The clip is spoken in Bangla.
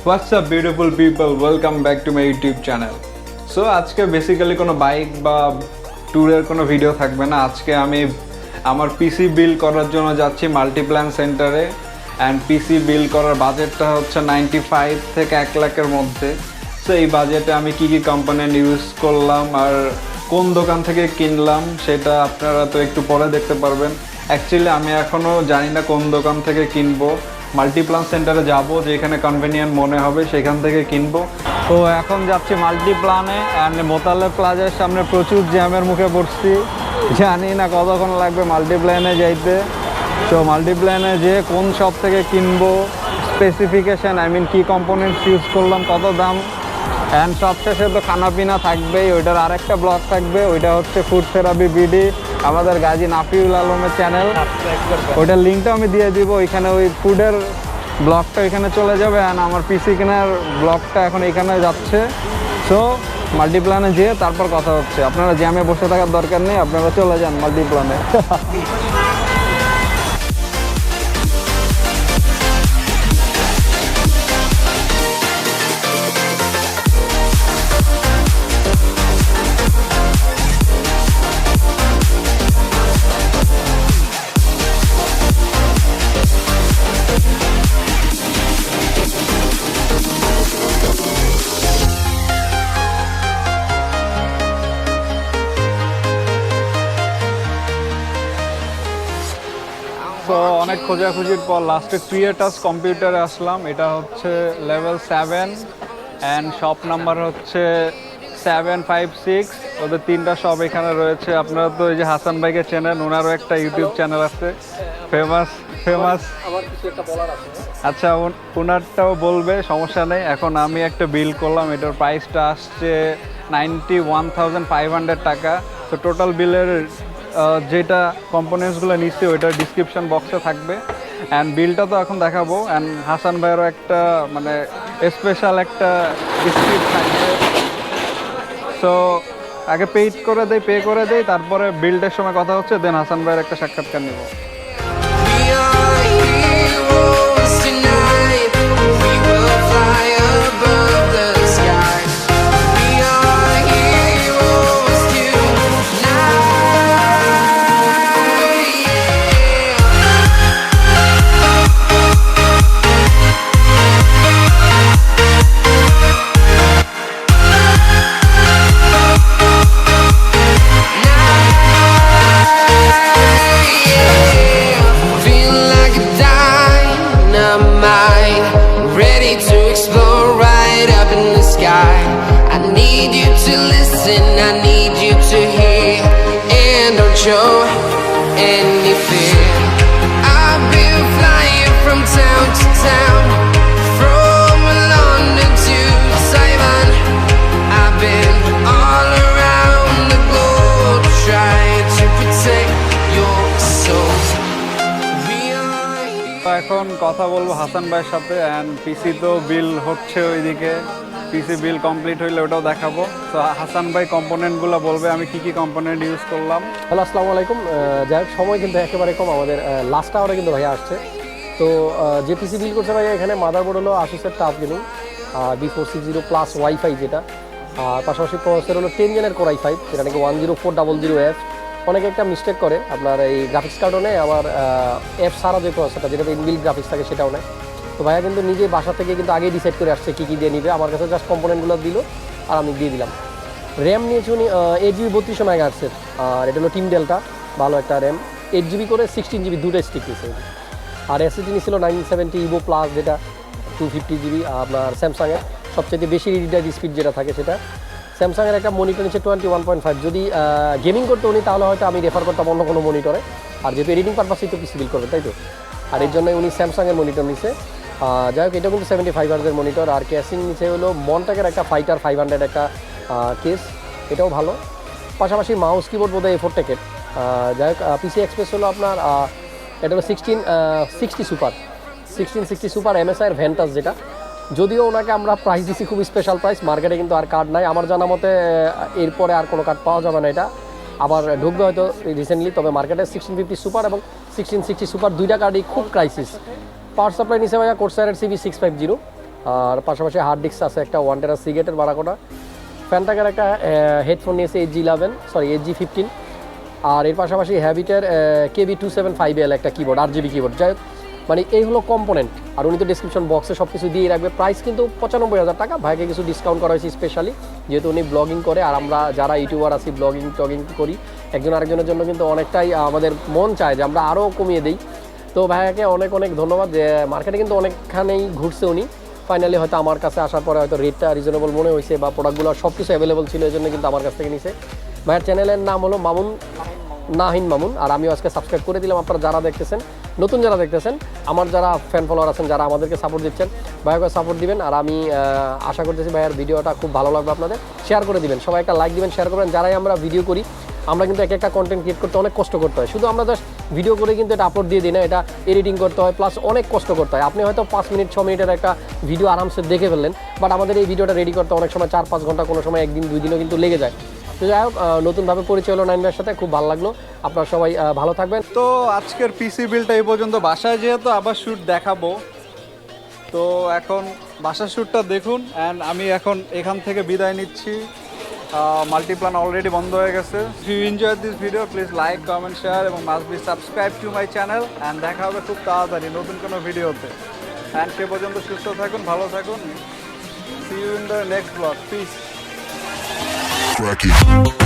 What's up beautiful people, welcome back to my YouTube channel. So আজকে বেসিক্যালি কোনো বাইক বা ট্যুরের কোনো ভিডিও থাকবে না। আজকে আমি আমার পিসি বিল্ড করার জন্য যাচ্ছি মাল্টিপ্ল্যান সেন্টারে। অ্যান্ড পিসি বিল্ড করার বাজেটটা হচ্ছে 95 থেকে 1 লাখের মধ্যে। সো এই বাজেটে আমি কি কি কম্পোনেন্ট ইউজ করলাম আর কোন দোকান থেকে কিনলাম সেটা আপনারা তো একটু পরে দেখতে পারবেন। অ্যাকচুয়ালি আমি এখনও জানি না কোন দোকান থেকে কিনবো। মাল্টিপ্ল্যান সেন্টারে যাব, যেখানে কনভেনিয়েন্ট মনে হবে সেখান থেকে কিনবো। তো এখন যাচ্ছি মাল্টিপ্ল্যানে। অ্যান্ড মোতালেব প্লাজার সামনে প্রচুর জ্যামের মুখে পড়ছি, জানি না কতক্ষণ লাগবে মাল্টিপ্ল্যানে যাইতে। তো মাল্টিপ্ল্যানে যে কোন শপ থেকে কিনবো, স্পেসিফিকেশান কী কম্পোনেন্টস ইউজ করলাম, কত দাম। অ্যান্ড সবশেষে তো খানাপিনা থাকবেই, ওইটার আরেকটা ব্লগ থাকবে, ওইটা হচ্ছে ফুড থেরাপি বিডি, আমাদের গাজী নাফিউল আলমের চ্যানেল। ওইটার লিঙ্কটা আমি দিয়ে দিব, ওইখানে ওই ফুডের ব্লগটা ওইখানে চলে যাবে। অ্যান্ড আমার পিসি কেনার ব্লগটা এখন এইখানে যাচ্ছে। সো মাল্টিপ্ল্যানে যেয়ে তারপর কথা হচ্ছে। আপনারা জ্যামে বসে থাকার দরকার নেই, আপনারা চলে যান মাল্টিপ্ল্যানে। তো অনেক খোঁজাখুঁজির পর লাস্টে ক্রিয়েটাস কম্পিউটারে আসলাম। এটা হচ্ছে লেভেল 7 অ্যান্ড শপ নাম্বার হচ্ছে 756। ওদের 3টা শপ এখানে রয়েছে। আপনারা তো এই যে হাসান ভাইকে চেনেন, ওনারও একটা ইউটিউব চ্যানেল আছে, ফেমাস। আমার কিছু একটা বলার আছে। আচ্ছা, ওনারটাও বলবে, সমস্যা নেই। এখন আমি একটা বিল করলাম, এটার প্রাইসটা আসছে 91,500 টাকা। তো টোটাল বিলের যেটা কম্পোনেন্টসগুলো নিচ্ছি ওইটার ডিসক্রিপশন বক্সে থাকবে। অ্যান্ড বিলটা তো এখন দেখাবো। অ্যান্ড হাসান ভাইয়েরও একটা স্পেশাল একটা স্ক্রিপ্ট থাকবে। সো আগে পে করে দেই, তারপরে বিল্ডের সময় কথা হচ্ছে, দেন হাসান ভাইয়ের একটা সাক্ষাৎকার নেব। এখন কথা বলবো হাসান ভাইয়ের সাথে। অ্যান্ড পিসি তো বিল হচ্ছে ওইদিকে, পিসি বিল কমপ্লিট হইলে ওটাও দেখাবো। তো হাসান ভাই কম্পোনেন্টগুলো বলবে আমি কি কি কম্পোনেন্ট ইউজ করলাম। হ্যালো, আসসালামু আলাইকুম। যাই হোক, সময় কিন্তু একেবারে কম, আমাদের লাস্ট আওয়ারে কিন্তু ভাইয়া আসছে। তো যে পিসি বিল করছে ভাইয়া, এখানে মাদারবোর্ড হলো আসুসের TUF gaming B460 plus wifi যেটা, আর পাশাপাশি প্রসেসর হলো 10 জেনের কোর i5, যেটা নাকি 10400F। অনেকে একটা মিস্টেক করে, আপনার এই গ্রাফিক্স কার্ডও নেয়, আবার অ্যাপ সারা যে প্রসেসরটা যেটাতে ইনবিল্ট গ্রাফিক্স থাকে সেটাও নেয়। তো ভাইয়া কিন্তু নিজে বাসা থেকে কিন্তু আগেই ডিসাইড করে আসছে কী দিয়ে নিবে। আমার কাছে জাস্ট কম্পোনেন্টগুলো দিল আর আমি দিয়ে দিলাম। র্যাম নিয়েছি উনি 8GB 3200 মেগাহার্টজের, আর এটা হলো টিম ডেল্টা, ভালো একটা র্যাম। 8GB করে 16GB দুটো স্টিক নিয়েছে। আর এসএসডি নিয়েছিল 970 ইভো প্লাস, যেটা 250GB। আপনার স্যামসাংয়ের সবচেয়ে বেশি রিডার স্পিড যেটা থাকে সেটা। স্যামসাংয়ের একটা মনিটর নিচ্ছে 21.5। যদি গেমিং করতে উনি, তাহলে হয়তো আমি রেফার করতাম অন্য কোনো মনিটরে। আর যেহেতু এডিটিং পারপাসেই তো পিসি বিল করবে, তাই তো, আর এর জন্য উনি স্যামসাংয়ের মনিটর নিচ্ছে। যাই হোক, এটাও কিন্তু 75 হার্জের মনিটর। আর ক্যাসিং নিচে হলো মনটাকের একটা ফাইটার 500 একটা কেস, এটাও ভালো। পাশাপাশি মাউস কিবোর্ড বোধহয় A4 টেকের। যাই হোক, পিসি এক্সপ্রেস হলো আপনার, এটা হলো 1660 সুপার MSI এর ভ্যান্টাস, যেটা যদিও ওনাকে আমরা প্রাইস দিচ্ছি খুব স্পেশাল প্রাইস, মার্কেটে কিন্তু আর কার্ড নাই আমার জানা মতে, এরপরে আর কোনো কার্ড পাওয়া যাবে না। এটা আবার ঢুকবে হয়তো রিসেন্টলি, তবে মার্কেটে 1650 সুপার এবং 1660 সুপার দুইটা কার্ডই খুব ক্রাইসিস। পাওয়ার সাপ্লাই নিচে ভাইয়া কোর্সাইরের CV650, আর পাশাপাশি হার্ড ডিস্ক আছে একটা 1 টেরা সিগেটের বারাকোটা। ফ্যানটাকের একটা হেডফোন নিয়েছে HG15। আর এর পাশাপাশি হ্যাবিটের KB275L একটা কিবোর্ড, RGB কিবোর্ড। যাই হোক, মানে এই হলো কম্পোনেন্ট। আর উনি তো ডিসক্রিপশন বক্সে সব কিছু দিয়ে রাখবে। প্রাইস কিন্তু 95,000 টাকা। ভাইকে কিছু ডিসকাউন্ট করা হয়েছে স্পেশালি, যেহেতু উনি ব্লগিং করে আর আমরা যারা ইউটিউবার আছি টগিং করি একজন আরেকজনের জন্য কিন্তু অনেকটাই আমাদের মন চায় যে আমরা আরও কমিয়ে দিই। তো ভাইয়াকে অনেক অনেক ধন্যবাদ। যে মার্কেটে কিন্তু অনেকখানেই ঘুরছে উনি, ফাইনালি হয়তো আমার কাছে আসার পরে হয়তো রেটটা রিজনেবল মনে হয়েছে বা প্রোডাক্টগুলো সব কিছু অ্যাভেলেবল ছিল, এই জন্য কিন্তু আমার কাছ থেকে নিছে। ভাইয়ের চ্যানেলের নাম হলো নাহিন মামুন। আর আমিও আজকে সাবস্ক্রাইব করে দিলাম। আপনারা যারা দেখতেছেন, নতুন যারা দেখতেছেন, আমার যারা ফ্যান ফলোয়ার আছেন, যারা আমাদেরকে সাপোর্ট দিচ্ছেন, ভাইয়াকে সাপোর্ট দিবেন। আর আমি আশা করতেছি ভাইয়ার ভিডিওটা খুব ভালো লাগবে আপনাদের। শেয়ার করে দিবেন, সবাই একটা লাইক দিবেন, শেয়ার করবেন। যারাই আমরা ভিডিও করি, আমরা কিন্তু একটা কন্টেন্ট ক্রিয়েট করতে অনেক কষ্ট করতে হয়। শুধু আমরা জাস্ট ভিডিও করে কিন্তু এটা আপলোড দিয়ে দিই না, এটা এডিটিং করতে হয়, প্লাস অনেক কষ্ট করতে হয়। আপনি হয়তো 5 মিনিট 6 মিনিটের একটা ভিডিও আরামসে দেখে ফেললেন, বাট আমাদের এই ভিডিওটা রেডি করতে অনেক সময় 4-5 ঘন্টা, কোনো সময় 1 দিন 2 দিনও কিন্তু লেগে যায়। তো যাই হোক, নতুনভাবে পরিচয় হলো নাইন ভাইয়ের সাথে, খুব ভালো লাগলো। আপনারা সবাই ভালো থাকবেন। তো আজকের পিসি বিলটা এই পর্যন্ত। বাসায় যেহেতু আবার শ্যুট দেখাবো, তো এখন বাসার শ্যুটটা দেখুন। অ্যান্ড আমি এখন এখান থেকে বিদায় নিচ্ছি। মাল্টিপ্ল্যান অলরেডি বন্ধ হয়ে গেছে। If you enjoy this video, please like, comment, share এবং must be subscribe to my channel. And দেখা হবে খুব তাড়াতাড়ি নতুন কোনো ভিডিওতে। অ্যান্ড সে পর্যন্ত সুস্থ থাকুন, ভালো থাকুন। See you in the next blog. Peace. Crack it.